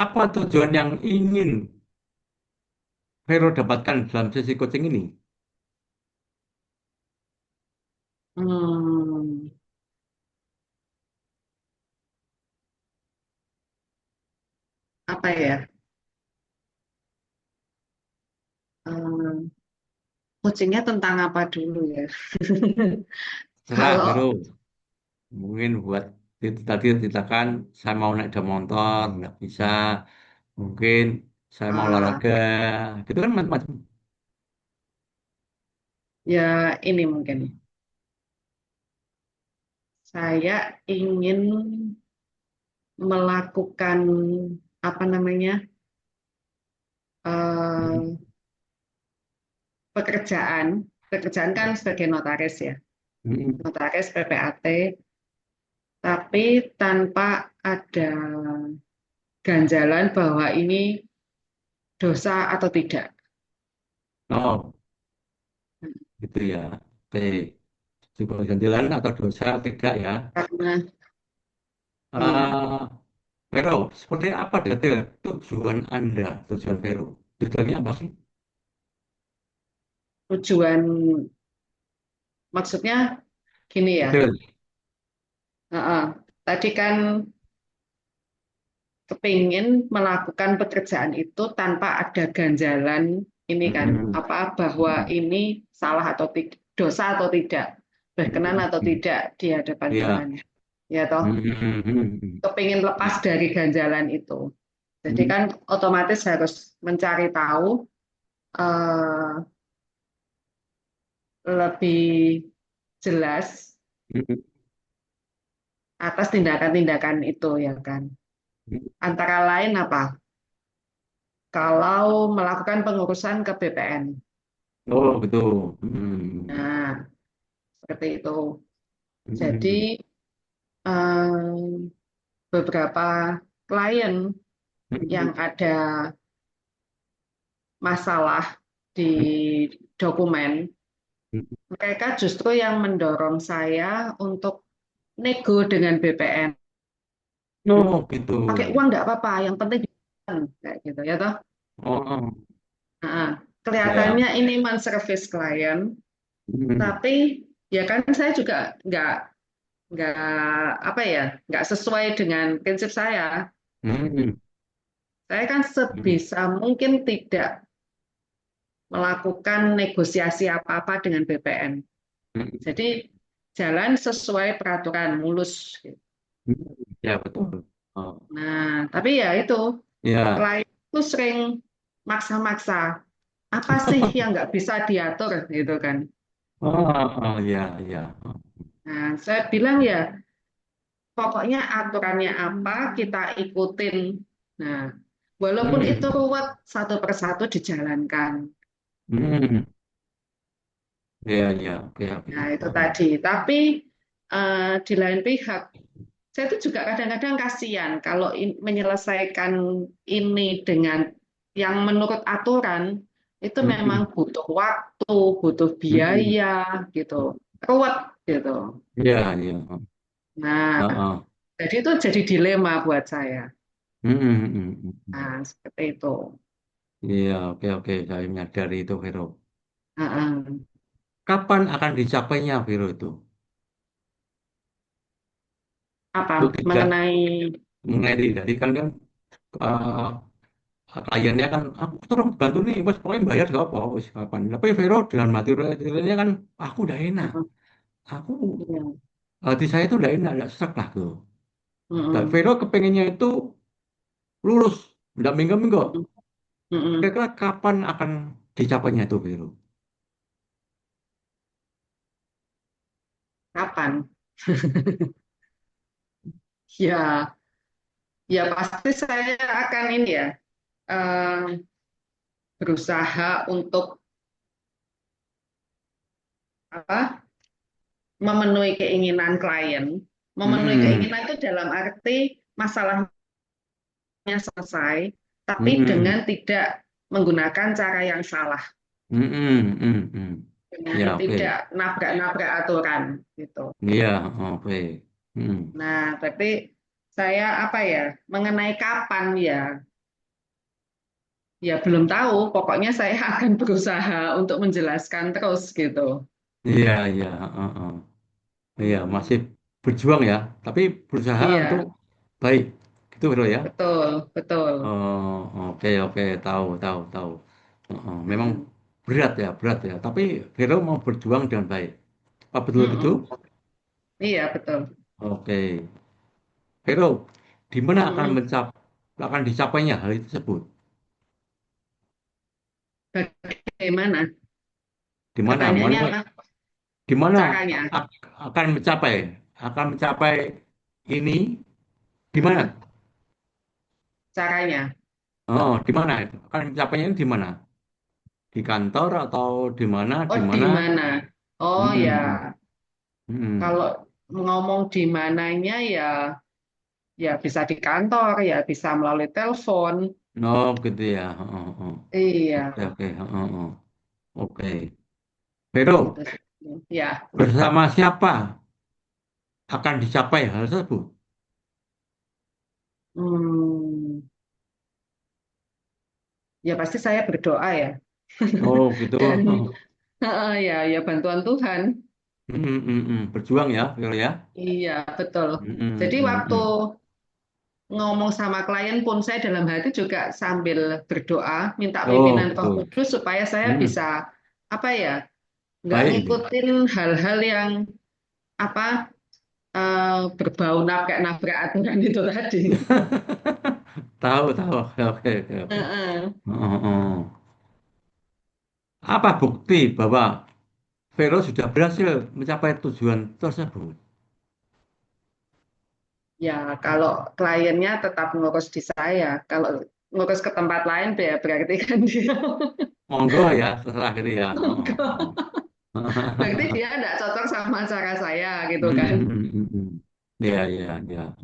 Apa tujuan yang ingin Vero dapatkan dalam sesi coaching ini? Hmm, apa ya? Hmm, Coachingnya tentang apa dulu ya? Serah, Kalau Vero. Mungkin buat itu tadi ceritakan, saya mau naik sepeda motor, nggak bisa. Mungkin saya mau ah, olahraga. Gitu kan macam-macam. ya ini mungkin saya ingin melakukan apa namanya Mm, eh, pekerjaan kan sebagai notaris ya, mm, notaris PPAT, tapi tanpa ada ganjalan bahwa ini dosa atau tidak. oh, gitu ya. Oke. Sebuah ganjilan atau dosa tidak ya. Karena hmm, Eh Vero, seperti apa detail tujuan Anda, tujuan Vero? Tujuannya apa sih? tujuan maksudnya gini ya. Betul. Heeh. Tadi kan kepingin melakukan pekerjaan itu tanpa ada ganjalan ini kan Mm, apa bahwa mm, ini salah atau tidak, dosa atau tidak, berkenan mm, atau mm. tidak di hadapan Ya. Tuhan. Ya toh, Mm, mm, mm, kepingin mm. lepas dari ganjalan itu. Jadi Mm, kan otomatis harus mencari tahu eh, lebih jelas mm, atas tindakan-tindakan itu ya kan. mm. Antara lain apa? Kalau melakukan pengurusan ke BPN. Oh, betul. Mm, Nah, seperti itu. mm, Jadi beberapa klien yang mm, ada masalah di dokumen, mm. mereka justru yang mendorong saya untuk nego dengan BPN. Oh, gitu. Pakai uang nggak apa-apa, yang penting kayak gitu ya toh. Oh, Nah, ya. kelihatannya ini men-service klien, Mm, tapi ya kan saya juga nggak apa ya, nggak sesuai dengan prinsip saya. mm, Saya kan mm, sebisa mungkin tidak melakukan negosiasi apa-apa dengan BPN. mm, Jadi jalan sesuai peraturan mulus. mm. Ya, betul. Oh, Nah, tapi ya itu ya. klien itu sering maksa-maksa. Apa sih yang nggak bisa diatur gitu kan? Oh, oh, ya, ya. Nah, saya bilang ya pokoknya aturannya apa kita ikutin. Nah, walaupun itu Mm, ruwet satu persatu dijalankan. mm. Ya, ya. Oke, oke. Nah, itu Oh. tadi. Tapi di lain pihak saya itu juga kadang-kadang kasihan kalau menyelesaikan ini dengan yang menurut aturan itu memang Mm, butuh waktu, butuh mm. biaya gitu, ruwet gitu. Ya, ya. Nah, Oh, oh. jadi itu jadi dilema buat saya. Mm, mm, mm, mm. Nah, seperti itu. Iya, oke, oke. Saya menyadari itu, Vero. Heeh. Kapan akan dicapainya, Vero itu? Apa Itu tidak mengenai mengenai tadi kan kan eh, kliennya kan aku tolong bantu nih, bos pokoknya bayar gak apa, wis kapan. Tapi Vero dengan mati realnya kan aku udah enak. heeh, Aku iya, hati saya itu udah enak, udah serak lah tuh. Dan heeh, Vero kepengennya itu lulus, nggak minggu-minggu. heeh, heeh. Kira-kira kapan akan dicapainya itu, Vero? Kapan? Ya, ya pasti saya akan ini ya eh, berusaha untuk apa memenuhi keinginan klien. Memenuhi Hmm, keinginan itu dalam arti masalahnya selesai, tapi dengan hmm, tidak menggunakan cara yang salah, hmm, hmm, hmm, hmm. dengan Ya, oke. tidak nabrak-nabrak aturan gitu. Iya, oke. Hmm, Nah, tapi saya apa ya, mengenai kapan ya, ya belum tahu. Pokoknya saya akan berusaha untuk menjelaskan terus gitu. Iya, iya, iya, Mm-mm. masih berjuang ya, tapi berusaha untuk Iya, baik, gitu bro ya. betul, betul. Oh, oke, oke, tahu, tahu, tahu. Memang Mm-mm. berat ya. Tapi Vero mau berjuang dengan baik. Apa betul gitu? Mm-mm. Iya, betul. Oke, Vero, di mana Mm-mm. akan dicapainya hal itu tersebut? Bagaimana? Di mana? Pertanyaannya apa? Di mana Caranya, akan mencapai? Akan mencapai ini di mana? mm-mm. Caranya. Oh, di mana itu? Akan mencapainya ini di mana? Di kantor atau di mana? Di Oh, di mana? mana? Oh ya, Hmm, hmm. kalau ngomong di mananya ya, ya bisa di kantor, ya bisa melalui telepon. Oh, gitu ya. Iya, Oke, oke. Oke. Vero, gitu sih. Ya, bersama siapa akan dicapai hal tersebut? hmm, ya pasti saya berdoa ya. Oh, gitu. Dan ya, ya bantuan Tuhan. Berjuang ya, Vero ya. Iya, betul. Hmm, Jadi hmm, waktu hmm. ngomong sama klien pun saya dalam hati juga sambil berdoa, minta Oh, pimpinan Roh gitu. Kudus supaya saya Hmm, bisa apa ya, nggak baik nih. ngikutin hal-hal yang apa berbau nabrak nabrak aturan itu tadi. Tahu, tahu. Oke, oke, oke, oke. Heeh. Apa bukti bahwa Vero sudah berhasil mencapai tujuan tersebut? Ya, kalau kliennya tetap ngurus di saya, kalau ngurus ke tempat lain ya berarti kan dia Monggo ya, terserah gitu ya. berarti dia tidak cocok sama cara saya gitu Hmm, kan. hmm, hmm, hmm. Ya, ya, ya.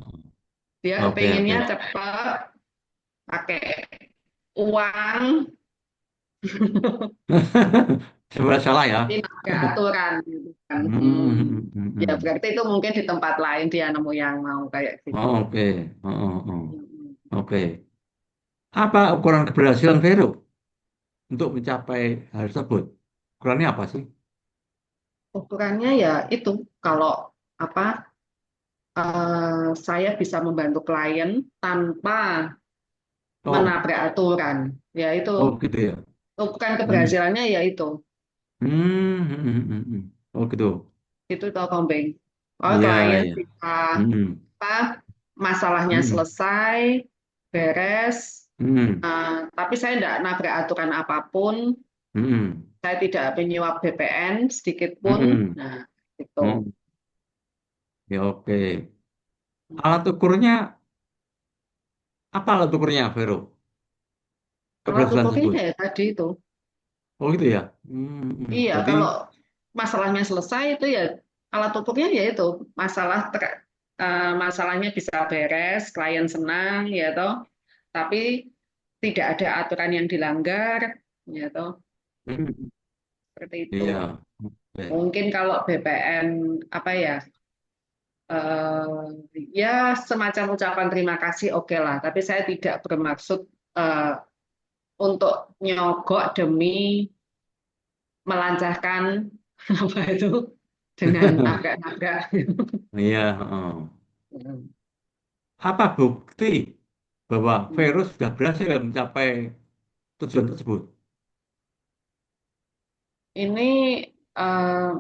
Dia Oke, kepinginnya oke. cepat, pakai uang, Sebenarnya salah ya. tapi nggak aturan gitu kan. Hmm, hmm, hmm, Ya hmm. berarti itu mungkin di tempat lain dia nemu yang mau kayak gitu. Oh, oke. Mm. Oke. Apa ukuran keberhasilan Vero untuk mencapai hal tersebut? Ukurannya apa sih? Ukurannya ya itu kalau apa saya bisa membantu klien tanpa Oh, menabrak aturan. Ya itu oh gitu ya. ukuran Hmm, keberhasilannya ya itu. Oh gitu. Itu toh Tombeng. Oh, Iya, klien iya. bisa Hmm, apa masalahnya hmm, selesai, beres, hmm, tapi saya tidak nabrak aturan apapun. hmm, Saya tidak menyuap BPN sedikit pun. hmm. Nah, itu. Oh, ya oke. Alat ukurnya apa alat ukurnya, Vero? Alat Keberhasilan ukurnya tersebut. ya tadi itu. Oh gitu ya. Iya, Berarti, kalau masalahnya selesai itu ya alat ukurnya ya itu masalahnya bisa beres, klien senang ya toh, tapi tidak ada aturan yang dilanggar ya toh, hmm, seperti itu. iya. Oke. Mungkin kalau BPN apa ya ya semacam ucapan terima kasih oke lah, tapi saya tidak bermaksud eh, untuk nyogok demi melancarkan apa itu dengan nabrak-nabrak. Iya. Apa bukti bahwa Vero sudah berhasil mencapai tujuan tersebut? Ini eh,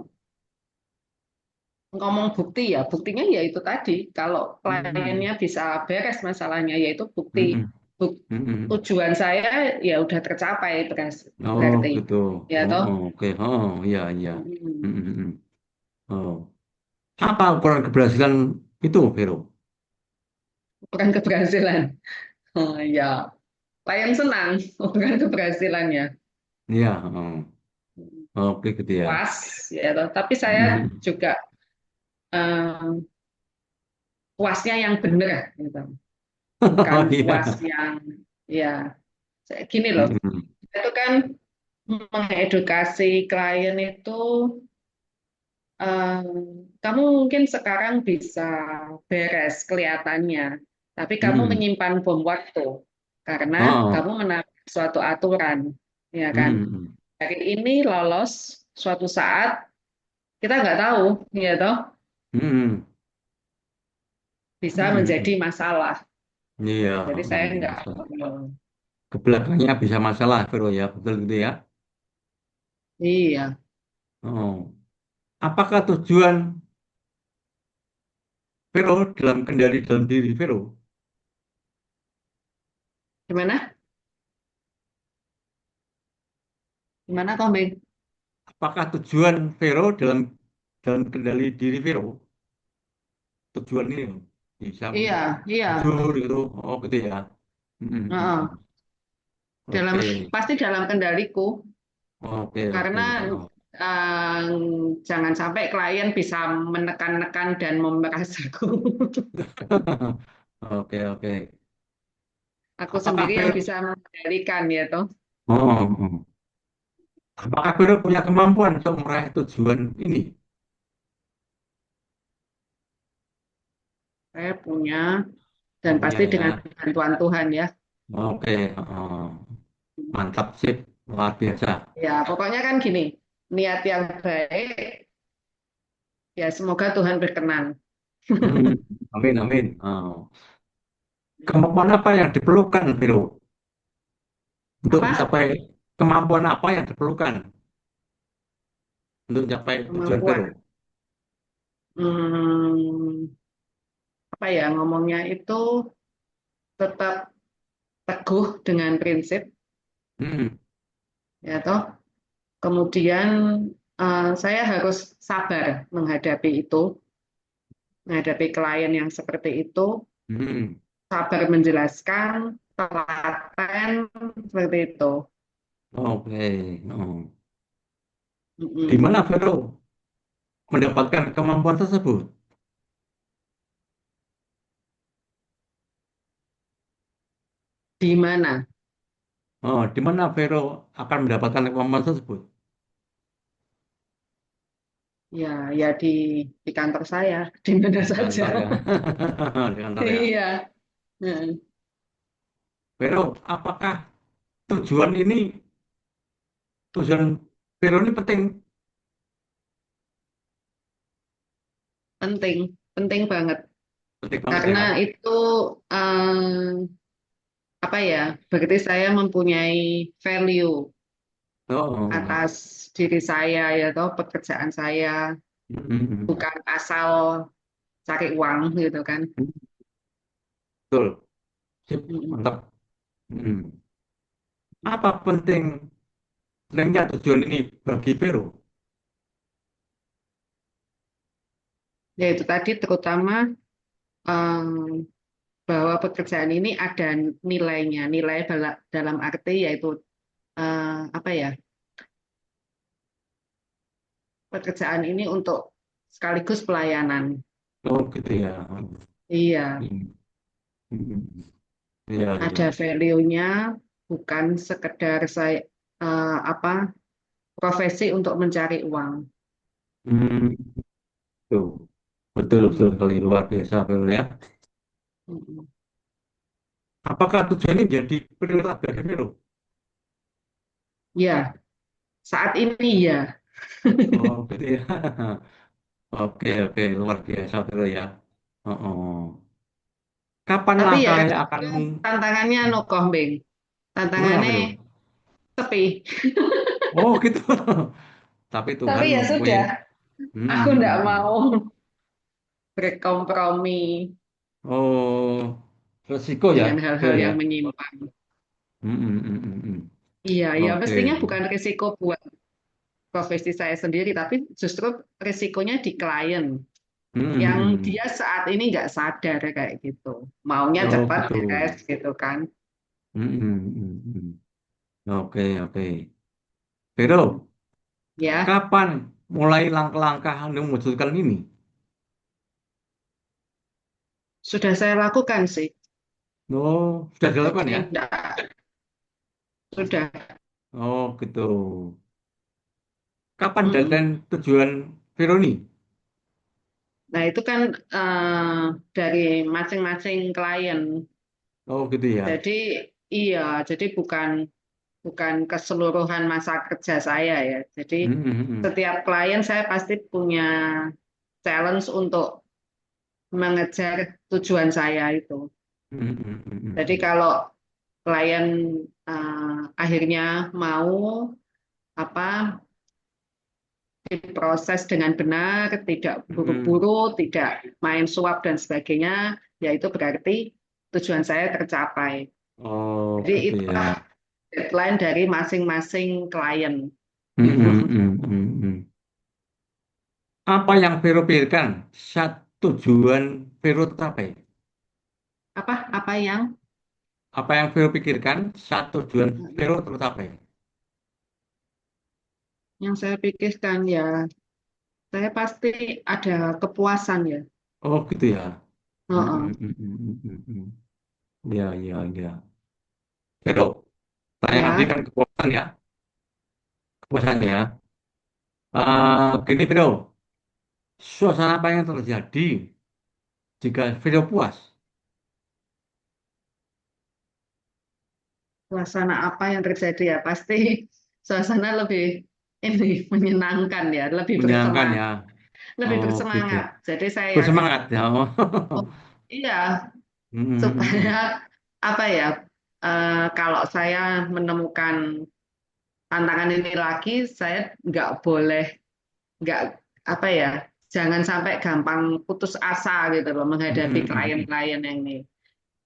ngomong bukti ya, buktinya ya itu tadi. Kalau Hmm, kliennya bisa beres masalahnya, yaitu bukti. hmm, Buk- hmm. Tujuan saya ya udah tercapai Oh berarti. gitu. Ya toh. Oke. Oh iya, iya. Hmm. Hmm. Oh. Apa ukuran keberhasilan itu, Vero? Bukan keberhasilan. Oh, ya, klien senang, bukan keberhasilannya. Iya. Oke gitu ya. Puas, ya toh. Tapi saya Hmm. juga eh, puasnya yang benar, gitu. Bukan Oh puas iya. yang ya gini loh. Hmm. Itu kan mengedukasi klien itu kamu mungkin sekarang bisa beres kelihatannya. Tapi kamu Hmm. menyimpan bom waktu karena Oh. kamu menabrak suatu aturan, ya kan? Hmm. Hari ini lolos, suatu saat kita nggak tahu, ya toh, Hmm. bisa menjadi Hmm. masalah. Iya. Jadi saya Oh, nggak, masalah. Ke belakangnya bisa masalah, Vero ya, betul gitu ya. iya. Oh. Apakah tujuan Vero dalam kendali dalam diri Vero? Gimana? Gimana, Tombing? Apakah tujuan Vero dalam dalam kendali diri Vero? Tujuan ini loh, bisa Iya, iya. jujur gitu. Oh gitu ya. Heeh. Dalam Oke. pasti dalam kendaliku Oke, oke. karena Oh. eh, jangan sampai klien bisa menekan-nekan dan memeras aku. Oke, oke. Aku Apakah sendiri yang Vero? bisa mengendalikan ya toh. Oh, oh. Apakah Vero punya kemampuan untuk meraih tujuan ini? Saya punya dan Oh, punya pasti dengan ya. bantuan Tuhan ya. Oke, oh. Mantap sip, luar biasa. Ya, pokoknya kan gini, niat yang baik ya semoga Tuhan berkenan. Hmm, amin, amin. Oh. Kemampuan apa yang diperlukan, Vero, untuk Apa? mencapai kemampuan apa yang diperlukan untuk mencapai tujuan Vero? Kemampuan. Hmm, apa ya ngomongnya itu tetap teguh dengan prinsip Hmm, ya toh. Kemudian saya harus sabar menghadapi itu, menghadapi klien yang seperti itu, hmm. sabar menjelaskan, telaten seperti itu. Oke. Oh. Di Mm-mm. mana Vero mendapatkan kemampuan tersebut? Di mana? Oh, di mana Vero akan mendapatkan kemampuan tersebut? Ya, ya di kantor saya, di mana Di saja. kantor ya. Di kantor ya. Iya. Nah, Vero, apakah tujuan ini, tujuan Vero ini penting, penting, penting banget. penting banget ya. Karena itu apa ya? Berarti saya mempunyai value Oh, atas diri saya ya toh pekerjaan saya hmm, bukan asal cari uang gitu kan. betul. Sip, Mm-mm. mantap. Hmm. Apa pentingnya tujuan ini bagi Vero? Ya itu tadi terutama em, bahwa pekerjaan ini ada nilainya, nilai dalam arti yaitu apa ya? Pekerjaan ini untuk sekaligus pelayanan. Oh, gitu ya. Iya, Hmm, hmm. Iya, ada iya. value-nya, bukan sekedar saya apa profesi untuk mencari uang. Hmm, tuh. Betul, betul Mm. sekali luar biasa, Vero ya. Mm-mm. Apakah tujuan ini jadi prioritas bagi Vero? Ya, saat ini ya. Oh, gitu ya. Oke, oke, luar biasa, Vero ya. Oh, oh. Kapan Tapi ya langkah yang akan kadang-kadang tantangannya no comment. gimana, Tantangannya Vero? sepi. Oh, gitu. Tapi Tuhan Tapi ya mempunyai. sudah, Hmm, aku hmm, tidak hmm, hmm. mau berkompromi Oh, resiko dengan ya, hal-hal Vero yang ya. menyimpang. Hmm, hmm, hmm, hmm, hmm. Iya, ya Oke. mestinya bukan risiko buat profesi saya sendiri, tapi justru risikonya di klien Hmm, yang hmm, hmm. dia saat ini nggak sadar kayak gitu. Maunya Oh, cepat gitu. beres gitu kan. Hmm, hmm, hmm, hmm. Oke, oke. Vero, Ya, kapan mulai langkah-langkah Anda mewujudkan ini? sudah saya lakukan sih. Oh, sudah dilakukan Jadi ya? enggak, sudah. Oh, gitu. Kapan Mm-mm. deadline tujuan Vero ini? Nah, itu kan dari masing-masing klien. Oh gitu ya. Jadi iya, jadi bukan bukan keseluruhan masa kerja saya ya. Jadi Hmm, hmm, hmm. setiap klien saya pasti punya challenge untuk mengejar tujuan saya itu. Hmm, hmm, hmm, hmm, Jadi hmm. kalau klien akhirnya mau apa diproses dengan benar, tidak Hmm. buru-buru, tidak main suap dan sebagainya, ya itu berarti tujuan saya tercapai. Oh Jadi gitu ya. itulah deadline dari masing-masing klien Hmm, gitu. hmm, hmm, hmm, hmm. Apa yang Vero pikirkan saat tujuan Vero tercapai? Apa yang Apa yang Vero pikirkan saat tujuan Vero tercapai? saya pikirkan ya, saya pasti ada kepuasan ya. Oh gitu ya. Hmm, Heeh. hmm, hmm, hmm, hmm, hmm, hmm. Ya, ya, ya. Vero, saya ngerti Ya, kan kepuasan ya, kepuasan ya. Gini Vero, suasana apa yang terjadi jika Vero puas? suasana apa yang terjadi ya, pasti suasana lebih ini menyenangkan ya, Menyenangkan ya. lebih Oh gitu. bersemangat. Jadi saya yakin, Bersemangat ya. Oh. oh, iya, Hmm, hmm, hmm, supaya hmm. apa ya, kalau saya menemukan tantangan ini lagi, saya nggak apa ya, jangan sampai gampang putus asa gitu loh Hmm, menghadapi hmm, hmm, hmm. klien-klien yang ini.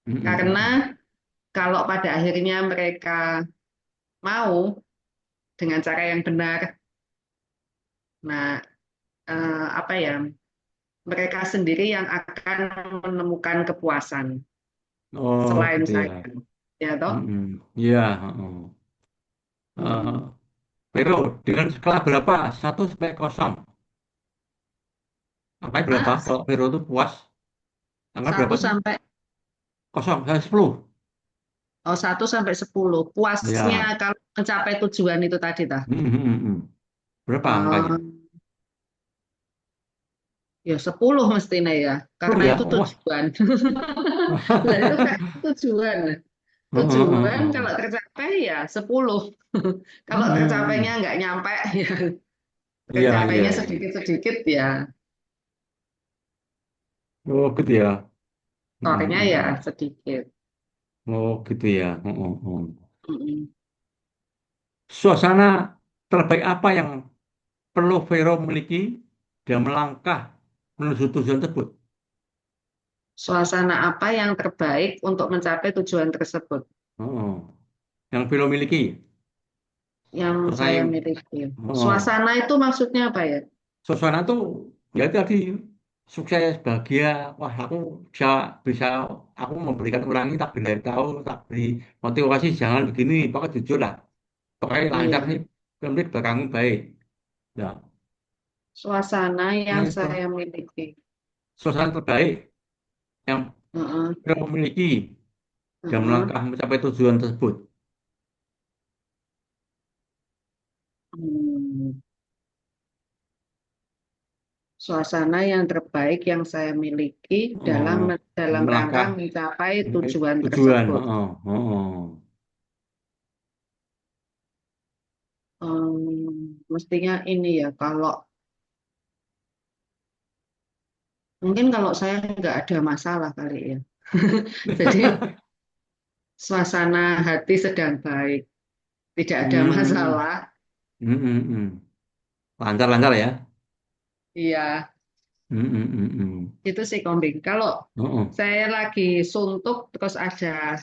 Hmm, hmm, hmm, Karena hmm. kalau pada akhirnya mereka mau dengan cara yang benar, nah apa ya, mereka sendiri yang akan menemukan kepuasan Oh selain gitu ya. saya, ya toh. Hmm, hmm. Ya. Oh. Mm-mm. Vero, dengan skala berapa? 1 sampai 0. Angka berapa? Ah, Kalau Vero itu puas, angka berapa satu sih? sampai 0 sampai 10. 1 sampai 10. Puasnya Ya. kalau mencapai tujuan itu tadi, tah. Hmm, hmm, hmm, hmm. Berapa angkanya? Eh, ya 10 mestinya ya, 10 karena ya? itu Wah. tujuan. Lah itu kan tujuan. Heeh, heeh, Tujuan heeh. kalau tercapai ya 10. Hmm, Kalau hmm, tercapainya hmm. nggak nyampe ya Iya, iya, tercapainya iya. sedikit-sedikit ya Oh gitu ya. Hmm, skornya hmm, ya hmm. sedikit. Oh gitu ya. Heeh, heeh. Mm-mm. Suasana terbaik apa yang perlu Vero miliki dan melangkah menuju tujuan tersebut? Suasana apa yang terbaik untuk mencapai tujuan tersebut Heeh. Yang Vero miliki. yang Suasana saya yang, miliki? heeh. Suasana itu maksudnya apa ya? Suasana tuh ya tadi sukses bahagia. Wah aku bisa bisa aku memberikan orang ini tak beri tahu, tak beri motivasi jangan begini. Pokoknya jujur lah. Pokoknya lancar Iya, nih. Kemudian belakangmu baik. Ya, suasana nah yang itu saya miliki. suasana terbaik yang Heeh, kita memiliki dan heeh. melangkah mencapai tujuan tersebut. Hmm. Suasana yang terbaik yang saya miliki Oh, dalam rangka melangkah mencapai mencapai tujuan tujuan. tersebut. Oh, oh. Mestinya ini ya, kalau mungkin kalau saya nggak ada masalah kali ya. Jadi suasana hati sedang baik, tidak ada Hmm, masalah. hmm, hmm, hmm. Lancar-lancar ya. Iya, Hmm, hmm, hmm, hmm. itu sih kombing. Kalau Oh, oh. saya lagi suntuk terus ada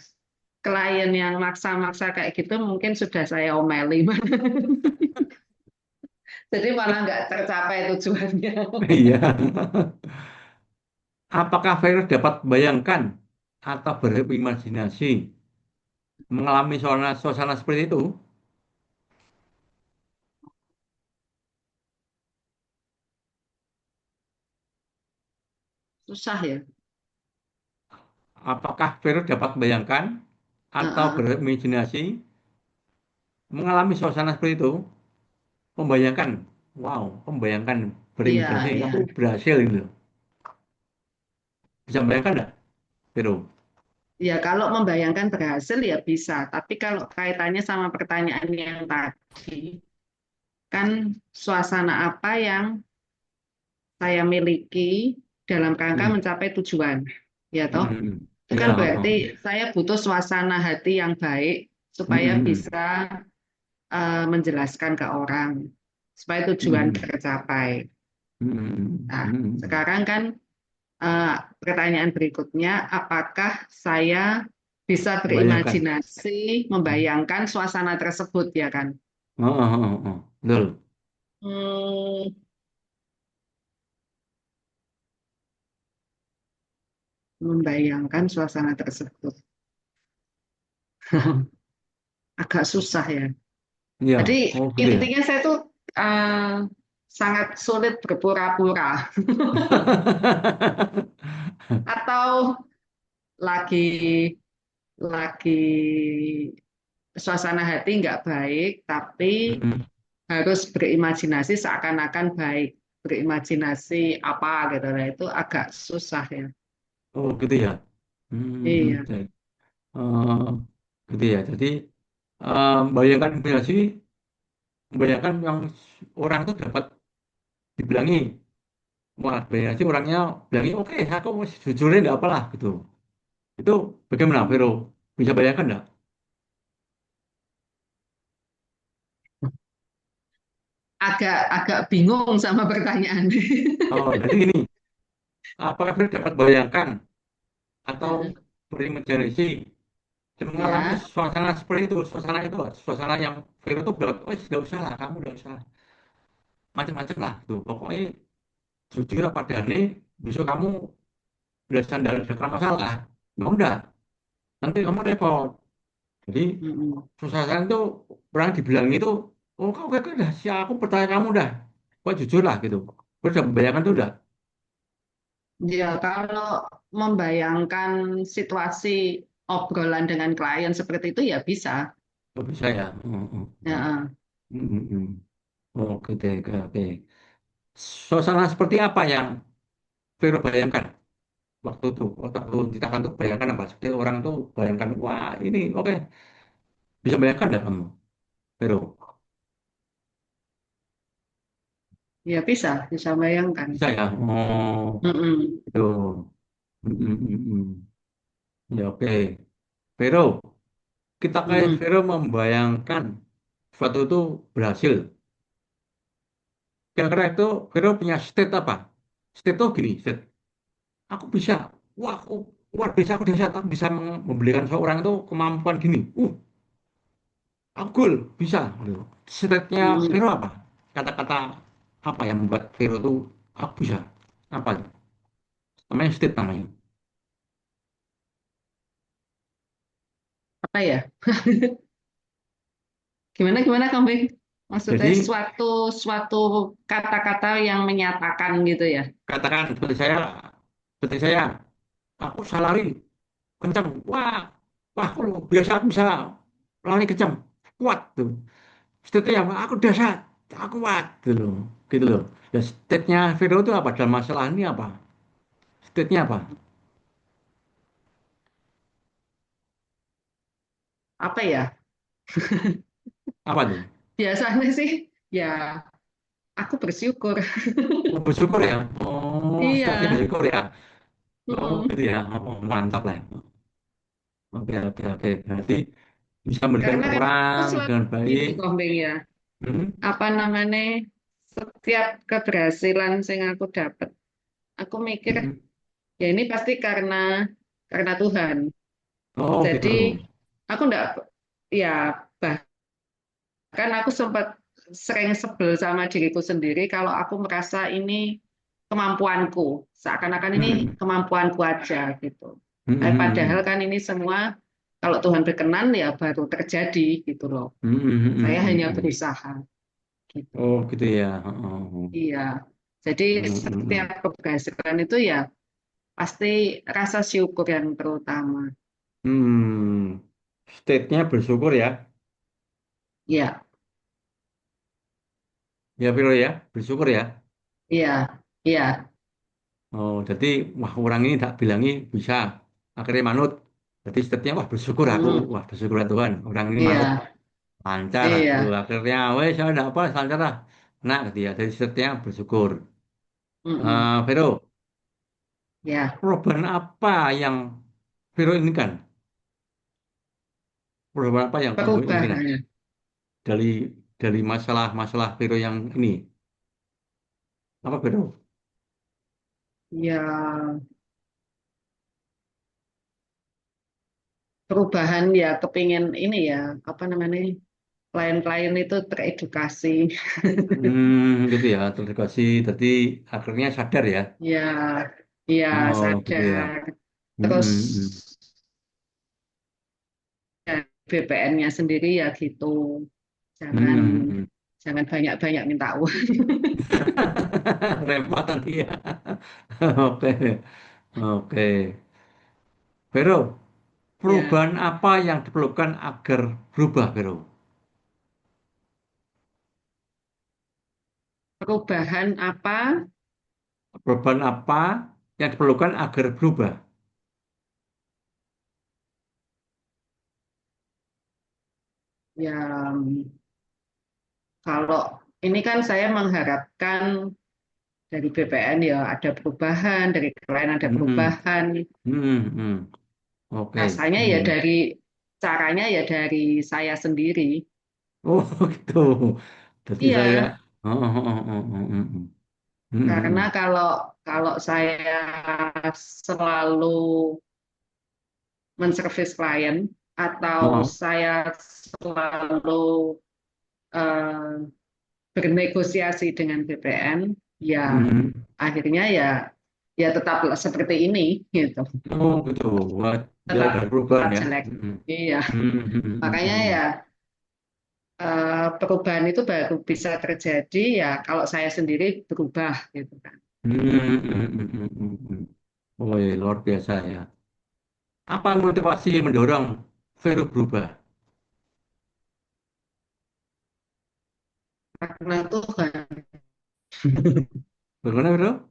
klien yang maksa-maksa kayak gitu, mungkin sudah saya omeli. Jadi malah nggak tercapai tujuannya. Iya. Apakah virus dapat bayangkan atau berimajinasi mengalami suasana seperti itu? Susah ya. Apakah virus dapat bayangkan atau Heeh. berimajinasi mengalami suasana seperti itu? Membayangkan, wow, membayangkan Iya, berimajinasi, iya. aku berhasil ini loh. Bisa bayangkan nggak, Vero? Ya, kalau membayangkan berhasil ya bisa. Tapi kalau kaitannya sama pertanyaan yang tadi, kan suasana apa yang saya miliki dalam rangka Hmm. mencapai tujuan. Ya toh, Hmm. itu Ya. kan berarti saya butuh suasana hati yang baik supaya Hmm. bisa menjelaskan ke orang, supaya tujuan Hmm. tercapai. Hmm. Nah, Hmm. sekarang kan eh, pertanyaan berikutnya, apakah saya bisa Bayangkan. berimajinasi, membayangkan suasana tersebut, ya kan? Oh, oh, oh, oh. Betul. Hmm, membayangkan suasana tersebut. Agak susah ya. Iya. Jadi Oh, gitu ya. intinya saya tuh sangat sulit berpura-pura atau lagi lagi suasana hati nggak baik, tapi Hmm. harus berimajinasi seakan-akan baik, berimajinasi apa gitu. Nah, itu agak susah ya. Oh, gitu ya. Hmm. Iya, Eh, gitu ya. Jadi, bayangkan imajinasi, bayangkan yang orang itu dapat dibilangi, wah, imajinasi orangnya bilangi, oke, aku jujurnya nggak apalah gitu. Itu bagaimana, Vero? Bisa bayangkan nggak? agak agak bingung sama pertanyaan. Oh, jadi ini, apakah Vero dapat bayangkan atau berimajinasi mengalami Ya, suasana seperti itu, suasana yang Vero itu bilang, oh, nggak usah lah, kamu nggak usah macam-macam lah, tuh. Pokoknya jujur apa adanya, besok kamu udah standar udah kena masalah, nggak udah, nanti kamu repot. Jadi mm-mm. susah itu orang dibilang itu, oh kau kayak udah siap, aku percaya kamu dah, kok jujur lah gitu. Gue udah membayangkan tuh udah. Ya, kalau membayangkan situasi obrolan dengan klien seperti itu ya bisa. Oh, bisa ya. Ya, Oke deh, oke, oke. Suasana seperti apa yang Vero bayangkan waktu itu, waktu ditahan tuh bayangkan apa? Seperti orang tuh bayangkan, wah ini oke, bisa bayangkan nggak kamu, Vero? ya bisa, bisa bayangkan. Bisa ya. Oh, Mm-mm. itu. Ya oke. Vero, kita kayak Mm-mm. Vero membayangkan suatu itu berhasil. Kira-kira itu Vero punya state apa? State tuh gini, state. Aku bisa. Wah, aku luar biasa, aku bisa, aku bisa memberikan seorang itu kemampuan gini. Aku goal, bisa. State-nya Mm-mm. Vero apa? Kata-kata apa yang membuat Vero itu aku bisa? Apa? Namanya state namanya. Apa ya? Gimana gimana Kambing? Maksudnya Jadi suatu suatu kata-kata yang menyatakan gitu ya. katakan seperti saya, aku salari kencang, wah aku biasa, aku bisa lari kencang, kuat tuh. State yang aku dasar, aku kuat gitu loh. Dan state-nya Vero itu apa dalam masalah ini apa? State-nya apa? Apa ya? Apa tuh? Biasanya sih ya aku bersyukur. Oh, bersyukur ya. Oh, state-nya Iya. bersyukur ya. Oh, Mm-mm. gitu ya. Oh, mantap lah. Oke, oke, oke. Berarti bisa memberikan Karena kan aku orang selalu dengan gini baik. Kambing ya. Hmm, Apa namanya? Setiap keberhasilan yang aku dapat, aku mikir hmm. ya ini pasti karena Tuhan. Oh, gitu. Jadi aku enggak ya bahkan aku sempat sering sebel sama diriku sendiri kalau aku merasa ini kemampuanku, seakan-akan ini Hmm, kemampuanku aja gitu. hmm, Padahal hmm, kan ini semua kalau Tuhan berkenan ya baru terjadi gitu loh. hmm, hmm, Saya hmm, hanya hmm. berusaha gitu. Oh, gitu ya. Oh, Iya. Jadi hmm, hmm, setiap hmm. keberhasilan itu ya pasti rasa syukur yang terutama. Hmm, state-nya bersyukur ya. Iya, Ya, Viro ya, bersyukur ya. iya, iya. Oh, jadi wah orang ini tak bilangi bisa. Akhirnya manut. Jadi setiapnya wah bersyukur aku. Mm-mm. Wah bersyukur Tuhan. Orang ini manut Iya, lancar. iya. Akhirnya wes saya enggak apa lancar lah. Nah, gitu ya. Jadi setiapnya bersyukur. Mm-mm. Vero, Ya, perubahan apa yang Vero ini kan? Perubahan apa yang kamu inginkan perubahan. dari masalah-masalah Vero yang ini? Apa Vero? Ya, perubahan ya kepingin ini ya, apa namanya, klien-klien itu teredukasi. Gitu ya, terindikasi. Tadi akhirnya sadar ya. Ya, ya Oh, gitu ya. sadar. Terus Mm, mm, ya, BPN-nya sendiri ya gitu. mm, Jangan mm, mm. jangan banyak-banyak minta uang. Repot nanti ya. Oke, oke. Vero, Ya, perubahan apa yang diperlukan agar berubah, Vero? perubahan apa? Perubahan apa yang diperlukan agar berubah? Ya, kalau ini kan saya mengharapkan dari BPN ya ada perubahan, dari klien ada Mm, perubahan. mm, mm. Oke. Rasanya ya Mm. dari caranya ya dari saya sendiri. Oh, gitu. Jadi saya. Iya, Oh, oh, oh, oh, oh, oh, oh. Mm, mm, karena mm. kalau kalau saya selalu menservis klien atau Oh, saya selalu eh, bernegosiasi dengan BPN, ya mm. akhirnya ya ya tetap seperti ini gitu, Oh, gitu. Wah, dia tetap ada perubahan tetap ya. jelek. Mm, Iya, mm, mm, mm, makanya mm. ya perubahan itu baru bisa terjadi ya kalau saya sendiri berubah gitu kan. Hmm, hmm, hmm, hmm, hmm, hmm. Oh, iya, luar biasa ya. Apa motivasi yang mendorong Vero berubah? Karena Tuhan, Bagaimana, Vero?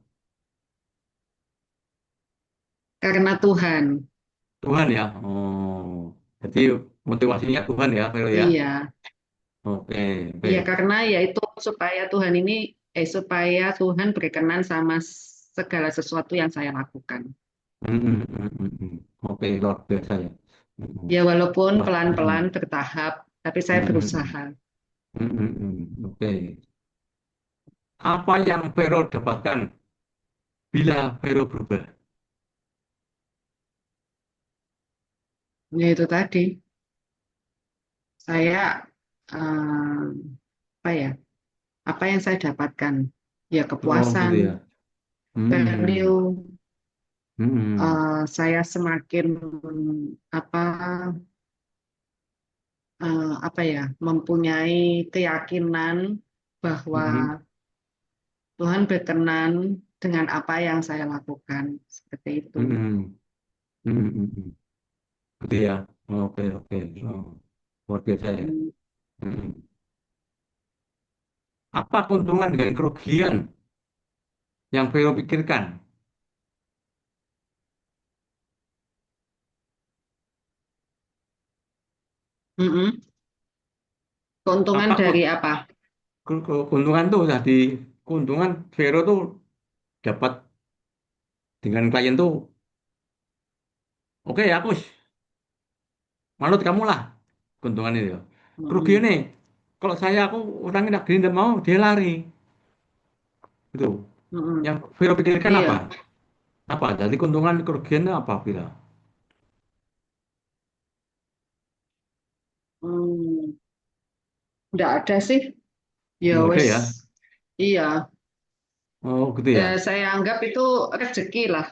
karena Tuhan. Tuhan ya. Oh, jadi motivasinya Tuhan ya, Vero ya. Iya, Oke, iya oke. karena ya itu supaya Tuhan ini supaya Tuhan berkenan sama segala sesuatu yang saya lakukan. Hmm, hmm, hmm, hmm, hmm. Oke, luar biasa ya. Hmm, hmm. Ya walaupun Wah, hmm, hmm, pelan-pelan bertahap, tapi saya hmm, hmm, berusaha. hmm, hmm, hmm. Oke. Apa yang Vero dapatkan bila Vero berubah? Ya itu tadi, saya eh, apa ya? Apa yang saya dapatkan? Ya Oh, gitu kepuasan, ya. Hmm, hmm, value. hmm, hmm, Saya semakin apa apa ya? Mempunyai keyakinan bahwa hmm, Tuhan berkenan dengan apa yang saya lakukan. Seperti itu. hmm, hmm, hmm, hmm, hmm, hmm. Gitu ya. Oke, oke. Oh, luar biasa ya. Hmm. Hmm. Apa keuntungan dan kerugian yang Vero pikirkan? Mm-mm. Keuntungan Apa dari apa? keuntungan tuh tadi keuntungan Vero tuh dapat dengan klien tuh oke aku manut kamu lah keuntungan itu. Kerugian Mm-mm. nih kalau saya aku orangnya tidak gini tidak mau dia lari itu. Mm-mm. Yang Vero pikirkan apa? Iya. Apa? Jadi keuntungan kerugiannya apa Vero? Hmm. Nggak ada sih. Ya Nggak ada wes. ya. Iya. Oh gitu ya. Saya anggap itu rezeki lah.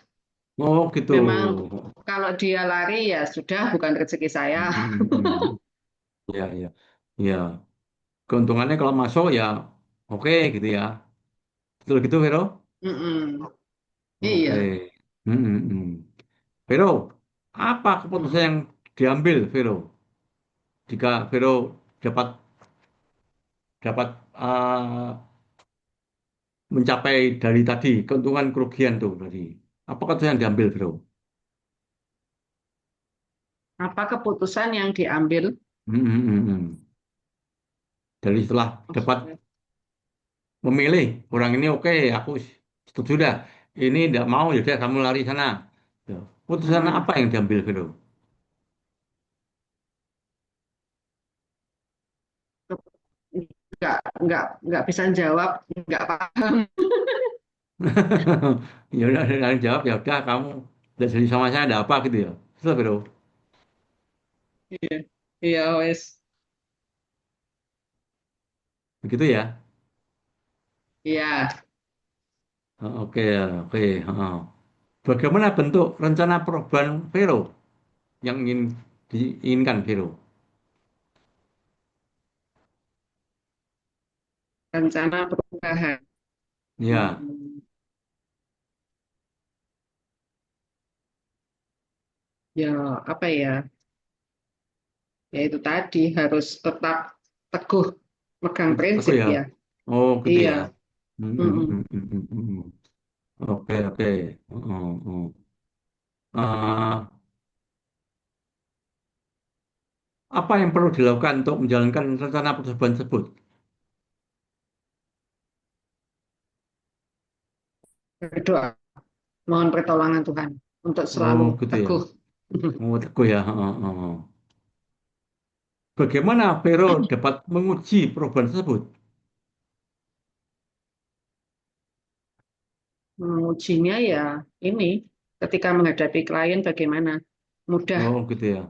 Oh gitu. Memang kalau dia lari ya sudah bukan rezeki saya. Hmm, hmm, hmm. Ya, ya, ya. Keuntungannya kalau masuk ya oke gitu ya. Betul gitu, Vero? Mm-mm. Oke. Iya. Vero, apa keputusan Mm-mm. yang diambil, Vero? Jika Vero dapat dapat mencapai dari tadi keuntungan kerugian tuh tadi. Apakah itu yang diambil, Bro? Apa keputusan yang diambil? Hmm, hmm, hmm, hmm. Dari setelah dapat memilih orang ini oke, aku setuju dah. Ini tidak mau, ya udah kamu lari sana. Tuh. Putusan Hmm, apa yang diambil, Bro? nggak bisa jawab, nggak paham. Ya udah, ada jawab ya udah kamu tidak jadi sama saya ada apa gitu ya. Betul, Bro. Iya, iya wes. Begitu ya. Iya, Oke, oke. Heeh. Bagaimana bentuk rencana perubahan Vero yang ingin diinginkan Vero? rencana perubahan. Ya, Hmm, ya apa ya? Ya itu tadi harus tetap teguh megang teguh prinsip ya. ya. Oh, gitu Iya. ya. Hmm, hmm, Mm-mm. hmm, hmm, hmm, hmm. Oke, oke. Eh, apa yang perlu dilakukan untuk menjalankan rencana perubahan tersebut? Berdoa, mohon pertolongan Tuhan untuk Oh, selalu gitu ya. teguh. Oh, teguh ya. Bagaimana Vero dapat menguji perubahan tersebut? Mengujinya ya ini ketika menghadapi klien bagaimana mudah Oh, gitu ya.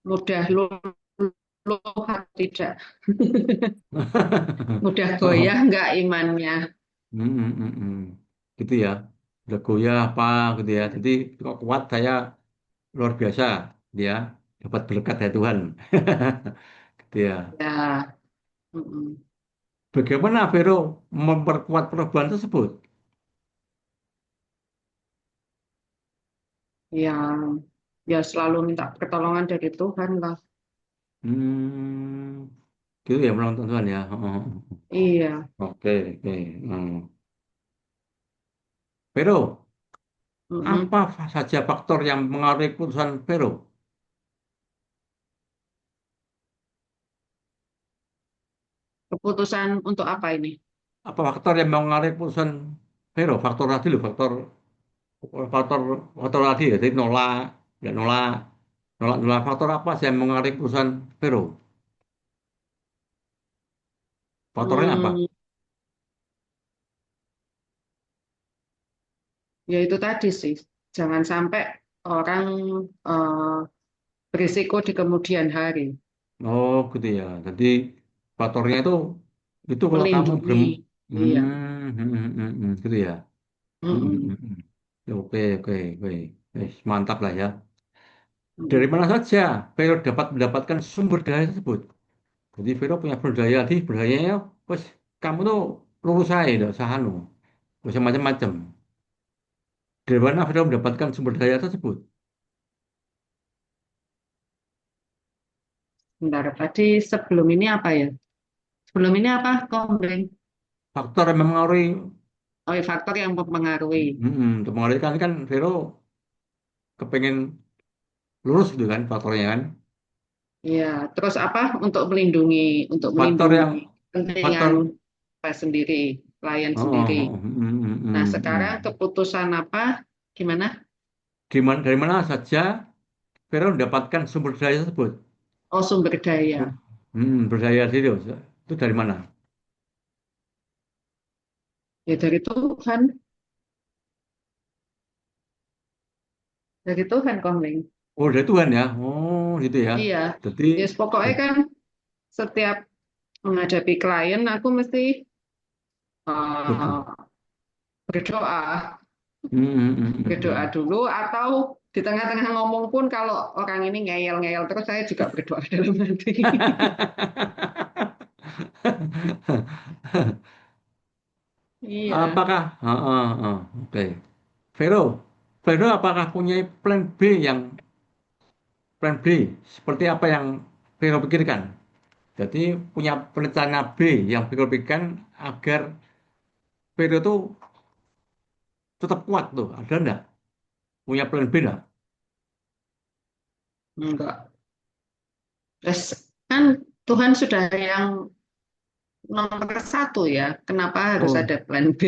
mudah luluh atau tidak, mudah goyah nggak imannya. Gitu ya. Udah goyah apa gitu ya. Jadi kok kuat saya luar biasa dia dapat berkat dari Tuhan. Gitu ya. Ya, mm-mm. Bagaimana Vero memperkuat perubahan tersebut? Ya, ya selalu minta pertolongan dari Tuhan lah. Hmm, gitu ya menonton Tuhan ya. Iya, Oke, oke. Hmm. Vero, mm-mm. apa saja faktor yang mengaruhi keputusan Vero? Keputusan untuk apa ini? Apa faktor yang mengaruhi keputusan Vero? Faktor tadi loh, faktor faktor faktor tadi ya, jadi nolak, nggak nolak, nolak, nolak. Faktor apa sih yang mengaruhi keputusan Vero? Faktornya apa? Hmm, ya itu tadi sih, jangan sampai orang eh, berisiko di kemudian hari, Oh, gitu ya. Jadi faktornya itu kalau kamu belum, melindungi. Iya. gitu ya. Hmm, hmm, Mm-mm. hmm, hmm. Ya, oke, oke, oke. Mantap lah ya. Dari Mm-mm. mana saja Vero dapat mendapatkan sumber daya tersebut? Jadi Vero punya berdaya, di berdayanya, pues kamu tuh lurus aja, tidak usah anu, nggak usah macam-macam. Dari mana Vero mendapatkan sumber daya tersebut? Bentar, tadi sebelum ini apa ya? Sebelum ini apa? Komplain. Faktor yang mempengaruhi, Oh, ya, faktor yang mempengaruhi. untuk mengalihkan kan Vero kepengen lurus gitu kan faktornya kan. Ya, terus apa? Untuk Faktor yang melindungi faktor kepentingan saya sendiri, klien oh, sendiri. oh, oh, Nah, sekarang mm. keputusan apa? Gimana? Dari mana saja Vero mendapatkan sumber daya tersebut? Oh, sumber daya. Berdaya itu dari mana? Ya dari Tuhan, dari Tuhan, Komling. Oh, dari Tuhan ya. Oh, gitu ya. Iya, Jadi, yes, pokoknya kan setiap menghadapi klien, aku mesti betul. uh, berdoa. Hmm, hmm, hmm, hmm, Berdoa hmm. dulu atau di tengah-tengah ngomong pun kalau orang ini ngeyel-ngeyel terus saya juga berdoa dalam hati. Iya, Apakah, oke. Vero, Vero apakah punya plan B seperti apa yang Vero pikirkan? Jadi punya rencana B yang Vero pikirkan agar Vero itu tetap kuat tuh. Ada enggak? Punya plan B enggak? Enggak. Terus kan Tuhan sudah yang nomor satu ya. Kenapa harus Oh, ada plan B?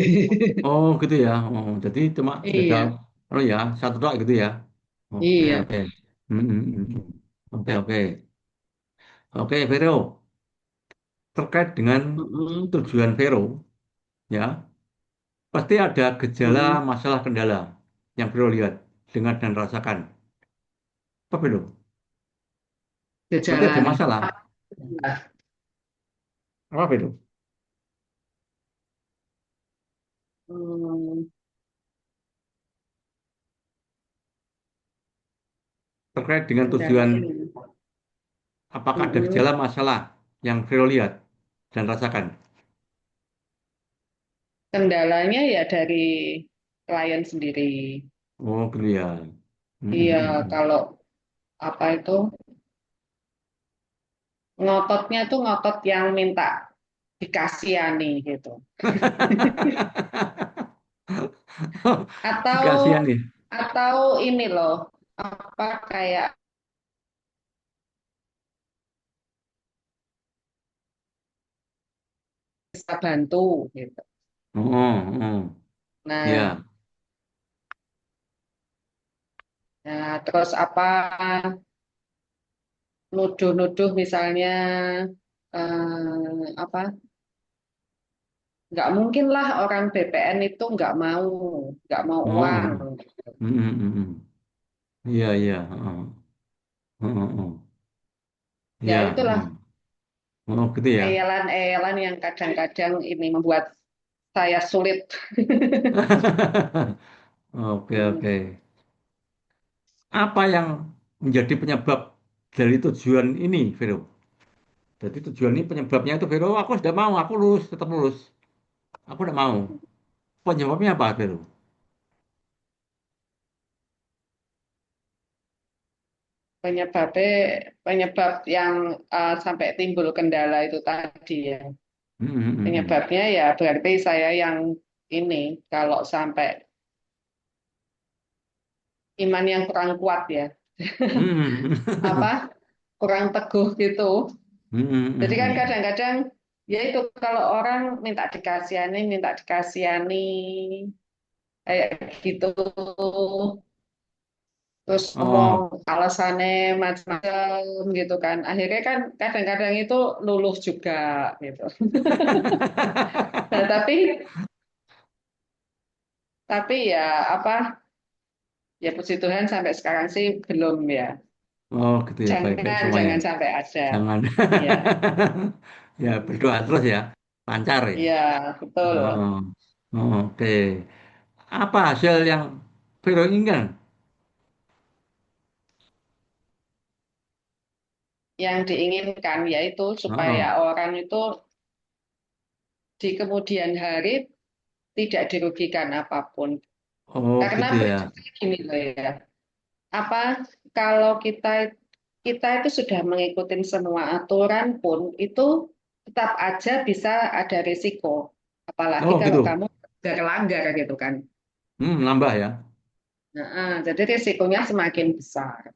oh gitu ya. Oh, jadi cuma beda. Iya, Oh ya, satu doang gitu ya. Oke, iya. oke. Oke, oke. Oke, Vero. Terkait dengan Mm-mm, tujuan Vero, ya, pasti ada gejala mm-mm. masalah kendala yang Vero lihat, dengar dan rasakan. Apa Vero? Berarti ada Gejalanya. masalah. Apa Vero? Hmm, Terkait dengan tujuan, kendalanya. apakah ada Mm-mm. gejala masalah yang Vero lihat dan rasakan? Kendalanya ya dari klien sendiri. Oh, gitu ya. Iya, Mm. kalau apa itu ngototnya tuh ngotot yang minta dikasihani gitu. Atau Kasihan nih. ini loh, apa kayak bisa bantu gitu. Oh, oh, Nah, ya. nah terus apa nuduh-nuduh misalnya apa nggak mungkin lah orang BPN itu nggak mau uang. Oh, iya, iya. Ya Iya, itulah gitu ya. eyalan-eyalan yang kadang-kadang ini membuat saya sulit. Oke, oke. Apa yang menjadi penyebab dari tujuan ini, Vero? Jadi tujuan ini penyebabnya itu, Vero, aku sudah mau, aku lulus, tetap lulus. Aku tidak mau. Penyebabnya apa, Vero? Penyebabnya penyebab yang sampai timbul kendala itu tadi ya. Hmm, hmm, hmm, hmm. Penyebabnya ya berarti saya yang ini kalau sampai iman yang kurang kuat ya, Hmm, apa kurang teguh gitu. hmm, hmm, Jadi kan hmm. kadang-kadang ya itu kalau orang minta dikasihani kayak gitu, terus ngomong Oh, alasannya macam-macam gitu kan. Akhirnya kan kadang-kadang itu luluh juga gitu. Nah, tapi ya apa ya puji Tuhan sampai sekarang sih belum ya. oh, gitu ya, baik-baik semuanya. Jangan sampai ada. Jangan. Iya, Ya, berdoa terus ya. Lancar ya. iya betul. Oh, oke. Apa hasil yang Vero inginkan? Yang diinginkan yaitu supaya Oh, orang itu di kemudian hari tidak dirugikan apapun. oh, Karena gitu ya. prinsipnya gini loh ya, apa kalau kita kita itu sudah mengikuti semua aturan pun itu tetap aja bisa ada risiko. Apalagi Oh, kalau gitu. kamu berlanggar gitu kan. Nambah ya. Nah, jadi risikonya semakin besar.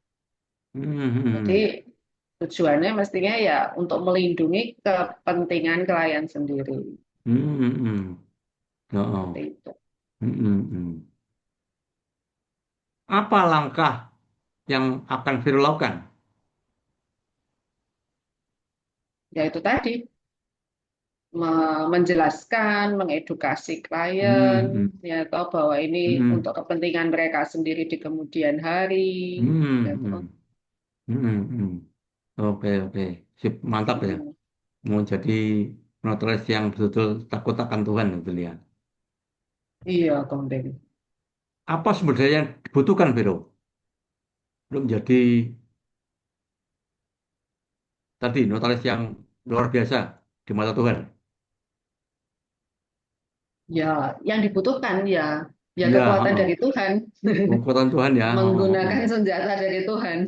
Jadi Hmm. tujuannya mestinya ya untuk melindungi kepentingan klien sendiri. Hmm. Seperti Oh. itu. Hmm. Apa langkah yang akan Vero lakukan? Ya itu tadi, menjelaskan, mengedukasi klien, Hmm. ya tahu bahwa ini Hmm. untuk kepentingan mereka sendiri di kemudian hari, gitu. Hmm. Hmm. Oke, oke. Sip, mantap ya. Mm, Mau jadi notaris yang betul-betul takut akan Tuhan, betul ya. iya, Komdeng. Apa sebenarnya yang dibutuhkan, Vero? Belum jadi tadi notaris yang luar biasa di mata Tuhan. Ya, yang dibutuhkan ya Iya, kekuatan heeh. dari Tuhan, Kekuatan Tuhan ya. Heeh, heeh. menggunakan senjata dari Tuhan.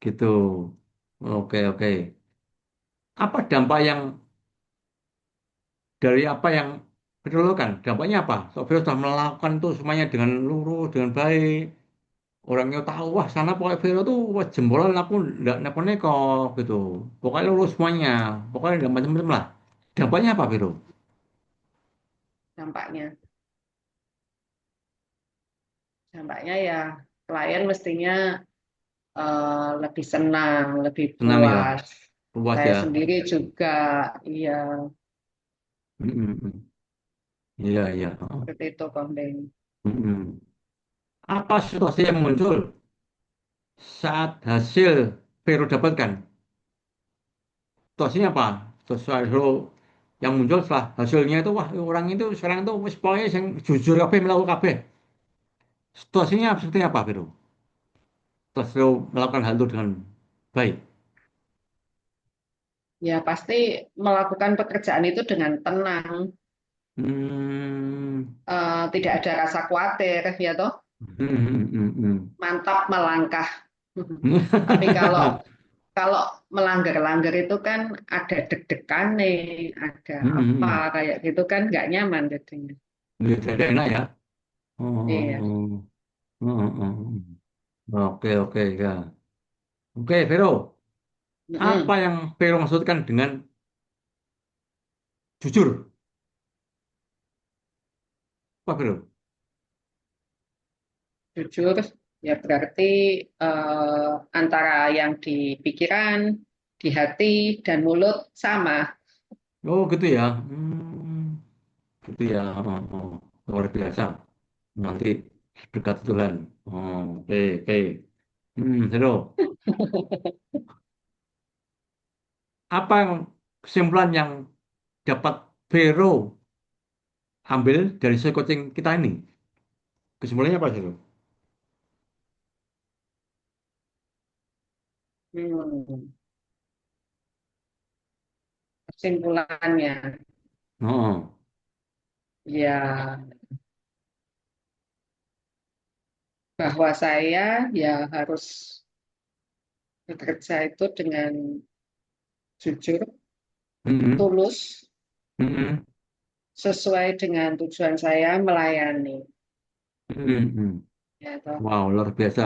Gitu. Oke, oke. Apa dampak yang dari apa yang penolakan. Dampaknya apa? Sopir sudah melakukan itu semuanya dengan lurus, dengan baik. Orangnya tahu, wah sana pokoknya Vero tuh wah, jempolan aku nggak neko-neko gitu. Pokoknya lurus semuanya. Pokoknya nggak macam-macam lah. Dampaknya apa Vero? dampaknya. Dampaknya ya klien mestinya lebih senang, lebih Tenang ya, puas. puas Saya ya. sendiri juga, iya, Mm-mm. Iya, iya. Oh. seperti itu, Kombeng. Mm-mm. Apa situasi yang muncul saat hasil Vero dapatkan? Situasinya apa? Sesuai yang muncul setelah hasilnya itu, wah orang itu sekarang itu wis pokoknya yang jujur kabeh melakukan kabeh. Situasinya seperti apa, Vero? Terus lo melakukan hal itu dengan baik. Ya pasti melakukan pekerjaan itu dengan tenang, Hmm. tidak ada rasa khawatir, ya toh, mantap melangkah. Tapi kalau kalau melanggar-langgar itu kan ada deg-degan nih, ada apa kayak gitu kan nggak nyaman jadinya. Tidak enak ya. Iya. Oh, oh, oh, oh. Oke, oke, ya. Oke, Vero. Apa Mm-mm. yang Vero maksudkan dengan jujur? Apa, Vero? Jujur, ya berarti antara yang di pikiran, di hati, dan mulut sama. Oh, gitu ya. Gitu ya. Oh, oh. Luar biasa. Nanti berkat Tuhan. Oh, oke, oke. Vero. Apa yang kesimpulan yang dapat Vero ambil dari sesi coaching kita ini? Kesimpulannya apa, Vero? Hmm, kesimpulannya, Oh. ya bahwa saya ya harus bekerja itu dengan jujur, Mm-mm. tulus, Mm-mm. sesuai dengan tujuan saya melayani. Mm-mm. Ya, toh. Wow, luar biasa.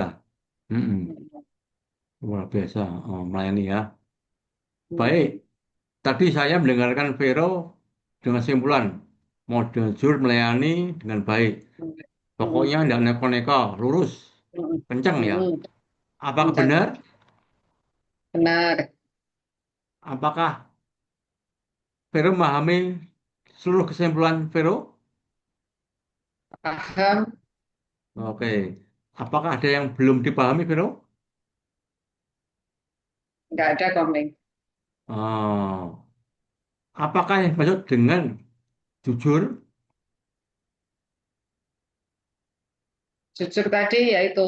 Mm-mm. Hmm, Luar biasa. Oh, melayani ya. Baik, hmm, tadi saya mendengarkan Vero dengan kesimpulan mau jujur melayani dengan baik. hmm, Pokoknya hmm, tidak neko-neko, lurus, hmm, kencang ya. hmm, Apakah kencang. benar? Benar, Apakah Vero memahami seluruh kesimpulan Vero? paham, Oke. Apakah ada yang belum dipahami Vero? nggak ada komeng. Oh. Apakah yang maksud dengan jujur? Jujur tadi yaitu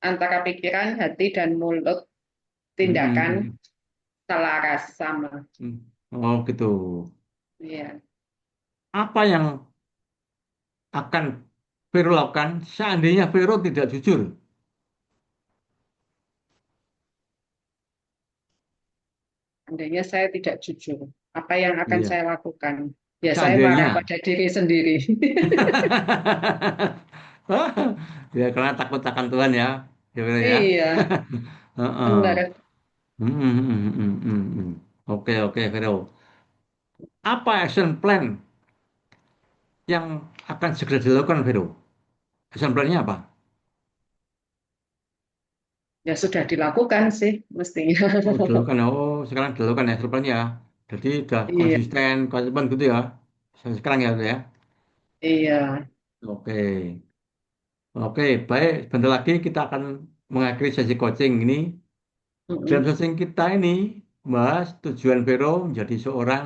antara pikiran, hati, dan mulut tindakan Mm-mm. selaras sama. Oh gitu. Iya. Apa yang akan Vero lakukan seandainya Vero tidak jujur? Andainya saya tidak jujur, apa yang akan Iya, saya lakukan? Ya, saya marah seandainya. pada diri sendiri. Ya karena takut akan Tuhan ya, ya Vero ya. Iya, Heeh. benar. Oke oke Vero. Apa action plan yang akan segera dilakukan Vero? Action plan-nya apa? Ya sudah dilakukan sih, mestinya. Oh dilakukan ya. Oh sekarang dilakukan ya action plan-nya. Jadi udah Iya, konsisten, konsisten gitu ya. Sampai sekarang ya, Vero ya. iya. Oke. Oke, baik. Sebentar lagi kita akan mengakhiri sesi coaching ini. Dalam Mm-mm, sesi kita ini, bahas tujuan Vero menjadi seorang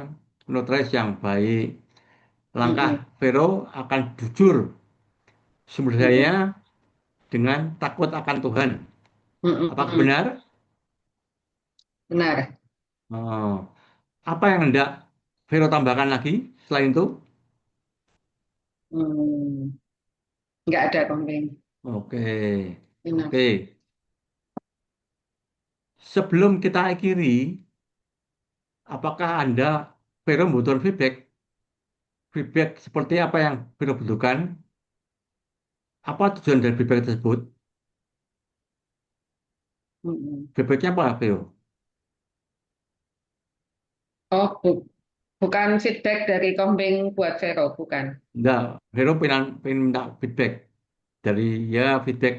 notaris yang baik. Langkah mm-mm, Vero akan jujur sumber mm-mm, daya dengan takut akan Tuhan. Apakah mm-mm. benar? Benar. Oh, apa yang hendak Vero tambahkan lagi selain itu? Hmm, nggak ada komplain. Oke, Benar. oke. Sebelum kita akhiri, apakah Anda Vero membutuhkan feedback? feedback seperti apa yang Vero butuhkan? Apa tujuan dari feedback tersebut? Mm-mm. Feedbacknya apa, Vero? Oh, bukan feedback dari Kombing buat Vero, bukan. Enggak, Vero pengen minta feedback dari ya feedback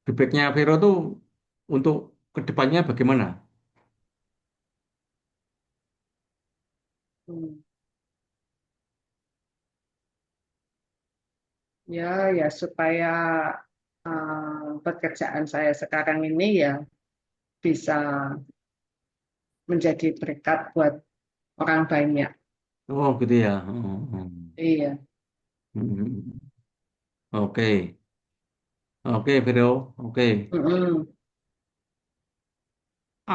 feedbacknya Vero tuh untuk kedepannya bagaimana? Hmm. Ya, ya supaya pekerjaan saya sekarang ini ya bisa menjadi berkat buat orang banyak. Oh gitu ya. Oh, oh. Iya. Hmm. Oke, oke, Vero. Oke. Mm-mm.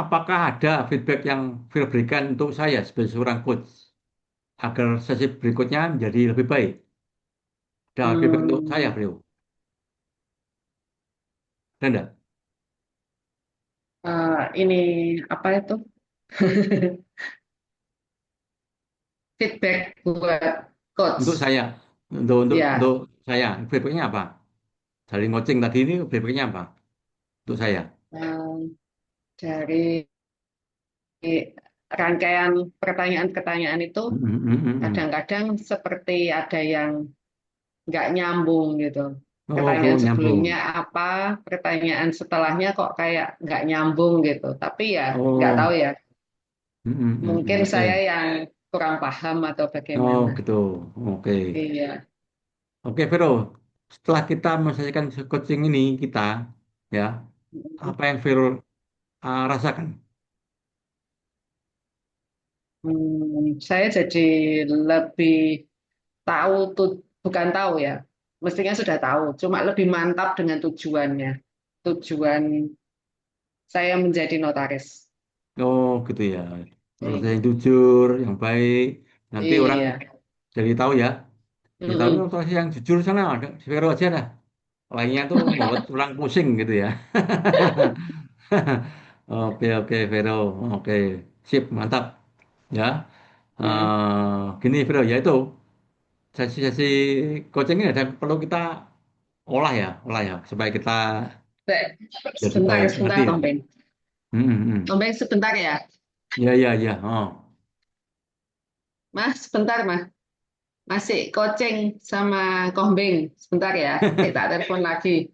Apakah ada feedback yang Vero berikan untuk saya sebagai seorang coach agar sesi berikutnya menjadi lebih baik? Ada feedback untuk saya, Hmm, Vero. Ada enggak? ini apa itu? Feedback buat Untuk coach. saya, untuk Ya, saya, feedbacknya apa? Dari coaching tadi ini feedbacknya apa? Untuk saya. eh, dari rangkaian pertanyaan-pertanyaan itu Hmm, hmm, hmm, hmm. kadang-kadang seperti ada yang nggak nyambung gitu. Oh, belum Pertanyaan nyambung. sebelumnya apa, pertanyaan setelahnya kok kayak nggak nyambung gitu. Tapi ya nggak tahu Oh, ya, hmm, hmm, hmm, hmm. mungkin saya Oke. yang kurang paham atau Oh, bagaimana. gitu. Oke. Iya. Oke, Vero. Setelah kita menyelesaikan coaching ini kita, ya, apa yang Vero rasakan? Saya jadi lebih tahu tuh, bukan tahu ya, mestinya sudah tahu, cuma lebih mantap dengan tujuannya. Tujuan saya menjadi notaris. Oh, gitu ya. Terus Iya. yang jujur, yang baik. Nanti orang Iya. jadi tahu ya. Jadi tahu Mm-mm. oh, terus yang jujur sana ada si Vero aja dah. Lainnya tuh membuat orang pusing gitu ya. Oke, oke, Vero. Oke, sip, mantap. Ya. Mm. Gini, Vero, ya itu sesi-sesi coaching ini ada perlu kita olah ya, supaya kita Baik. jadi Sebentar, baik. Ngerti sebentar, ya? Om Ben. Hmm, hmm, hmm. Om Ben, sebentar ya. Ya, ya, ya. Oh. Mas, sebentar, Mas. Masih coaching sama Kombing. Sebentar ya. Nanti tak telepon lagi.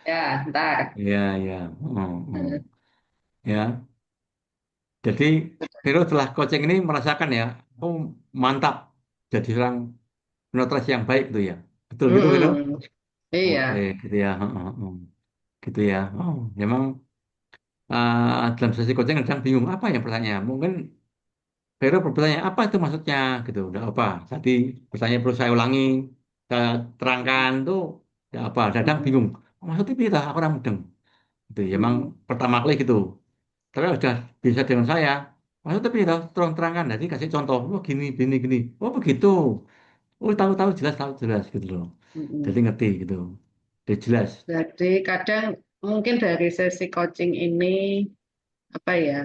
Ya, ntar. Ya, ya. Oh, oh. Ya. Jadi Vero setelah coaching ini merasakan ya, oh mantap. Jadi seorang penulis yang baik tuh ya. Betul gitu, Vero? Mm-mm. Oke, Iya. gitu ya. Oh, oh, oh. Gitu ya. Oh, memang dalam sesi coaching kadang bingung apa ya pertanyaan. Mungkin Vero bertanya apa itu maksudnya gitu. Udah apa? Tadi pertanyaan perlu saya ulangi, saya terangkan tuh ya apa? Kadang Mm-mm. bingung. "Oh, maksudnya apa? Aku orang mudeng. Gitu. Ya, emang Mm-mm. pertama kali gitu. Tapi udah bisa dengan saya. Maksudnya tapi terang terangkan. Nanti kasih contoh. Oh gini, gini, gini. Oh begitu. Oh tahu jelas gitu loh. Jadi Mm-mm. ngerti gitu. Jadi jelas. Jadi kadang mungkin dari sesi coaching ini apa ya,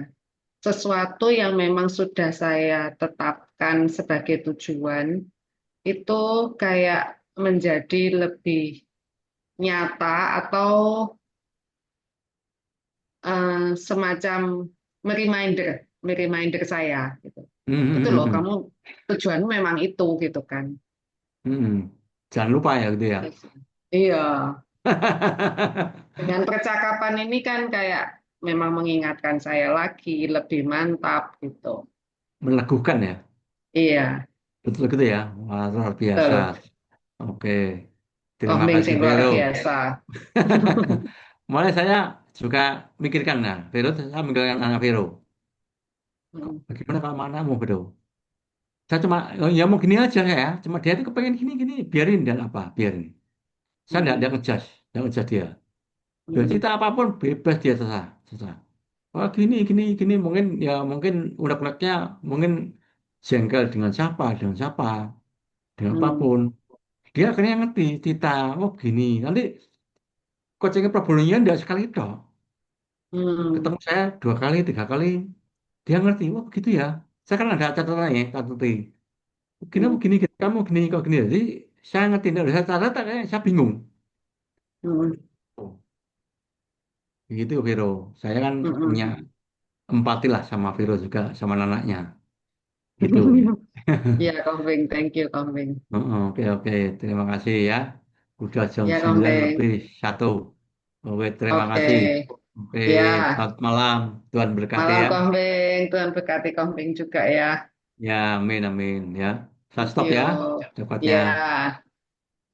sesuatu yang memang sudah saya tetapkan sebagai tujuan itu kayak menjadi lebih nyata atau semacam mereminder, mereminder saya gitu. Hmm, Itu hmm, loh, hmm, kamu hmm. tujuanmu memang itu gitu kan. Hmm, hmm. Jangan lupa ya gitu ya. Iya, dengan percakapan ini kan kayak memang mengingatkan saya lagi lebih mantap gitu. Meneguhkan ya. Iya, Betul gitu ya. Wah, luar biasa. betul. Oke. Terima Tombing kasih sing luar Vero. biasa. Mulai saya juga mikirkan nah, Vero saya mikirkan anak Vero. Bagaimana kalau anakmu Vero? Saya cuma oh, ya mau gini aja ya. Cuma dia itu kepengen gini gini, biarin dan apa? Biarin. Saya tidak ngejudge, tidak ngejudge dia. Dan cerita apapun bebas dia terserah, terserah. Oh gini gini gini mungkin ya mungkin unek-uneknya mungkin jengkel dengan siapa, dengan apapun. Dia akhirnya ngerti cerita. Oh gini. Nanti coachingnya problemnya tidak sekali dong. Ketemu saya dua kali, tiga kali, dia ngerti. Oh begitu ya. saya kan ada catatannya, catatan. Gini, Hmm. begini, kamu gini, kok gini. Jadi saya ngerti, kalau saya catat, kayaknya saya bingung. Hmm. Oh, gitu, Vero. Saya kan punya Hmm. empati lah sama Vero juga, sama anaknya. Gitu. Ya. Ya, Kong thank you, Kong Oke, oke. Terima kasih ya. Udah jam Ya, Kong 9 lebih satu. Oke, terima Oke, kasih. Oke, ya. selamat malam. Tuhan berkati Malam, ya. Kong Tuhan berkati Kong juga ya. Ya, amin, amin. Ya. Saya Thank stop ya. you. Cepatnya. Ya.